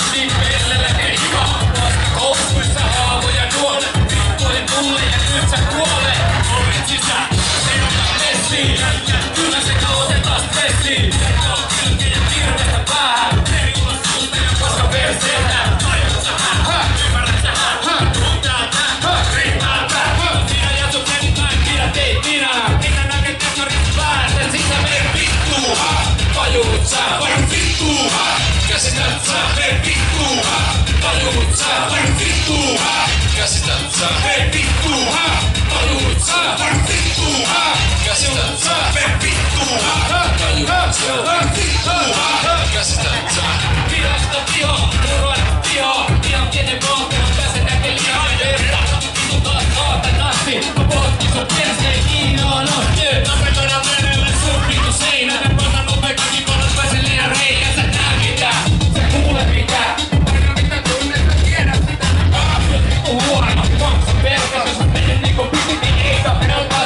Oltiin pellellä ei hyvä. Kouluissa haavoja nuole. Vittuolin mulle ja nyt sä kuole. Ovet sisään, ei ota messiin. Kyllä se otetaan stressiin. Kylkeen ja kirvestä päähän. Ei tulla sulta ja koska perseetä. Tajut sähän, ymmärrät sähän. Tuun täältä, riittää tähän. Sinä ja sun frendit mä en pidä teit minä. Minä näkee teknorit päästä, sit sä mene vittuun. Tajut sä, vain vittuun. Käsität sä, mene vittuun. Tajut sä, vain vittuun. Käsität sä, mene vittuun. Tajut sä, vain vittuun. Käsität sä, mene vittuun. Tajut sä, vain vittuun. Käsität sä. Vihasta vihaa, murroin vihaa. Ihan kenen valkoon pääsetään liian verta. Vittu taas saatanasti. Mä pohti sun perseen kiinaan. Tapetoidaan merelle sun vittu seinä. Ne pannaan nopein kaikki kolot pääsen liian reikä. Sä nää mitään, sä kuule mitään. Aina mitä tunnet, sä tiedät sitä. Kaapyt vittu huono. Maksa pelkäs, jos on mennyt niinku piti, niin ei saa pelkaa.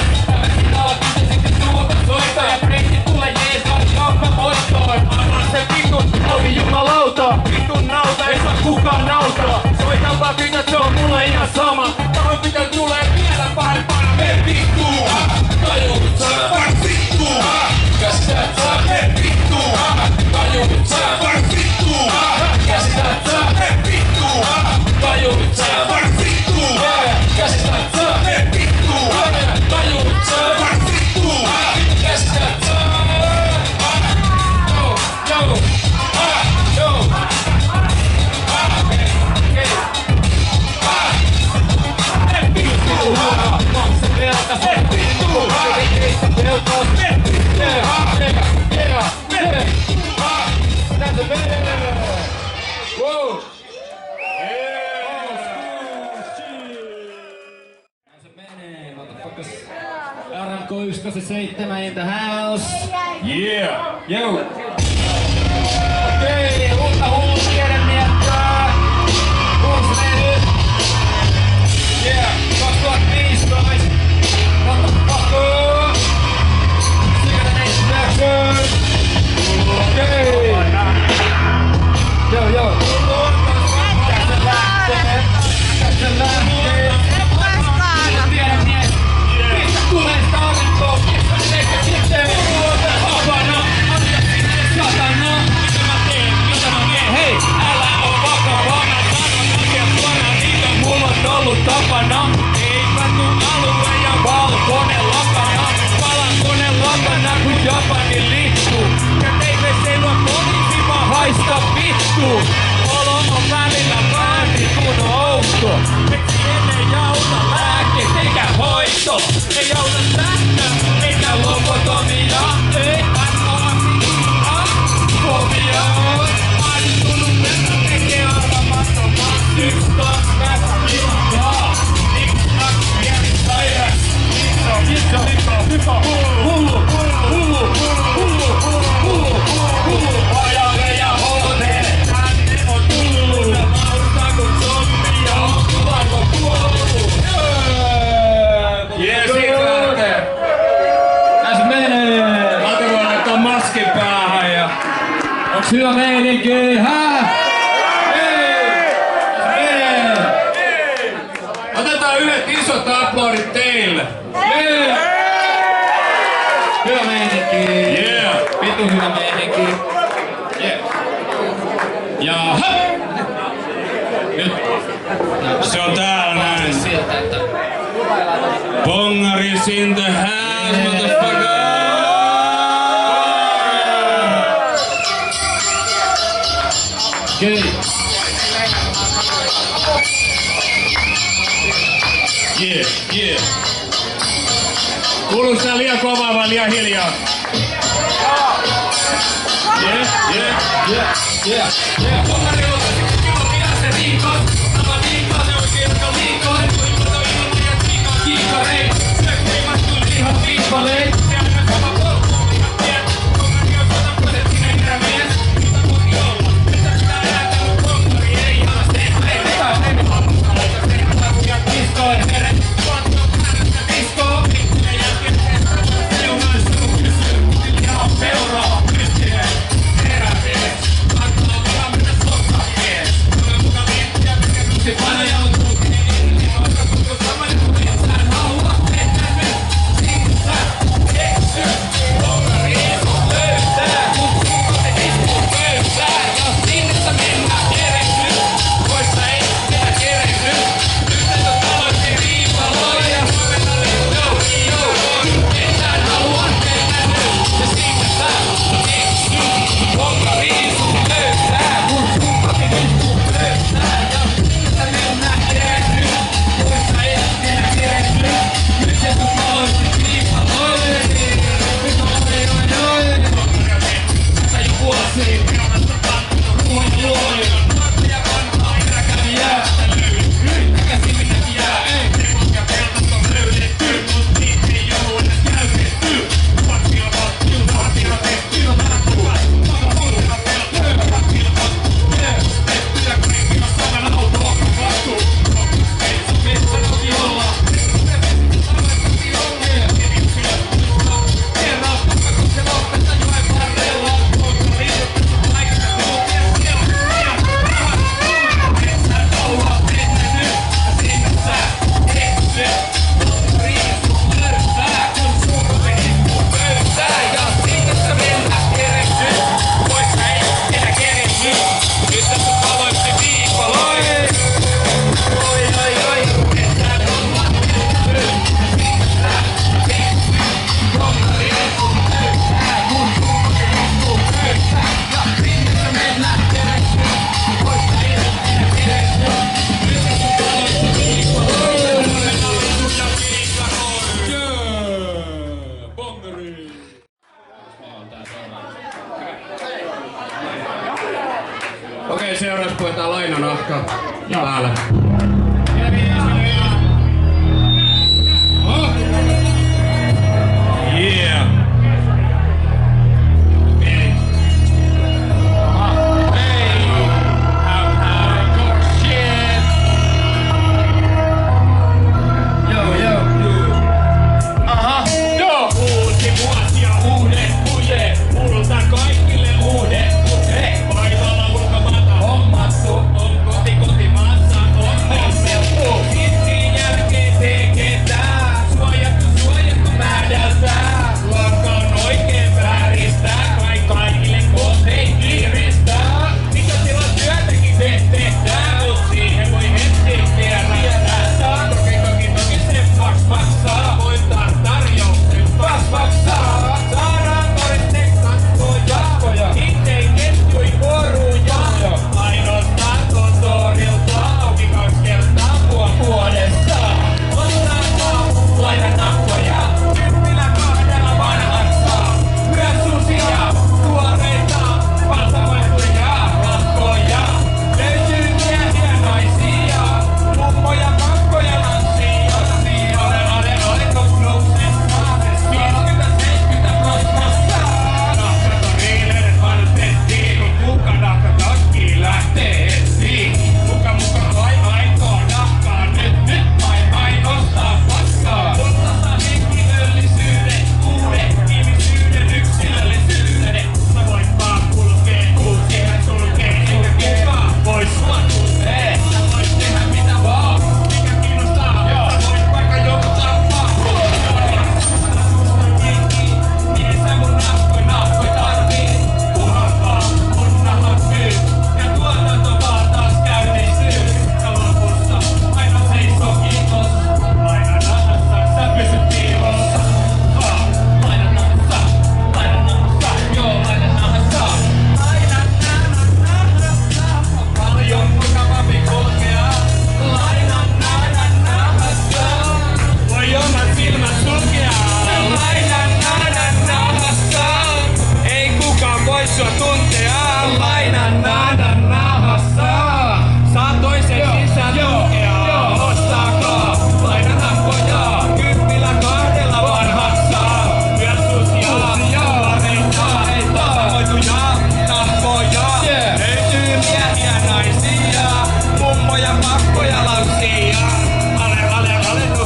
Sitä on itse sitten suuta soita. Ja breikki tulee jeesaa, kauppa poistoon. Anna se vitun ovi jumalauta. Vitun nauta, ei saa kukaan nautaa. Soitan vaan kytät, se on mulle ihan sama. Pahoinpitely tulee vielä pahempana. Me vittuun. Tajut sä, vain vittuun. Käsität sä, me vittuun. Tajut sä, vain vittuun. Käsität sä, me vittuun. Tajut sä, vain vittuun. Käsität sä, me vittuun. Tajut sä, vain vittuun. Käsität sä. Yo, yo. Maksa velka, se vittuun. Ei saa velkaa, se That's a better. Whoa. That's a better, motherfuckers. RMK187 in the house. Yeah. Yo. Okei, uutta huustiedemiettaa. Uusi levy. Yeah, 2015. Motherfucker. Okay. Yo. Tässä lähtee. Tiedä mies. Pistä kuleista aurinkoon. Pistä teistä sitten. Havana. Asia sinne satana. Mitä mä teen? Hei, älä oo vakavana. Sanon oikein suoraan. Niitä mulla on ollut tapana. Eipä tuu alue ja valkoinen lakana. Valkoinen lakana kun Japanin littu. Ja teiveiseilua poliisi vaan haista vittu. Olo on välillä vähän vitun outo. Miksi ennen jauta lääkkeet eikä hoito? Ei jauta sähkö eikä lobotomia. Ei asia fobia. Ahdistunut mennä tekee arvamattoman. 1, 2, 3, 4, 5, saira. Hyppo. Hullu. Ajalle ja hoodee. Tänne on tullu. Mausta kun zombia on tulanko kuollu. Yeah, siitä lähtee. Tässä menee. Matti voi laittaa maskin päähän ja... Onks hyvä meininki? Hää? Otetaan yhdet isot aplodit teille. Hyvä meininki. Yeah. Vitu hyvä meininki. Yeah. Ja hop! Nyt. Se on täällä näin. Siltä, että... Bongaris in the house, motherfucker! Okei. Yeah. Kuuluuko tää liian kovaa vai liian hiljaa? Yeah. Bongarilla on se viikon. Sama viikon, ne on kirkko liikon. Kuinka ilman ja viikon kiikkarei. Syökkeimas tuli ihan viippalei. Tiedämme sama polku, ihan tien. Bongari on 100% sinne mies. Mitä voisi olla? Mitä sitä ajatellut bongari ei ihan se. Ei mitä on emme halua. Laita sen takia kiskoin meren. Tuotto hänestä diskoon. Pikkuinen jälkeen. Ilman suu kysyy. Ihan peuraa. Pystyy. Herätee. Antaa vähän mennä sottaa. seuraavaksi puetaan lainanahka päälle. Yeah. Mummoja, pakkoja, lapsia. Ale,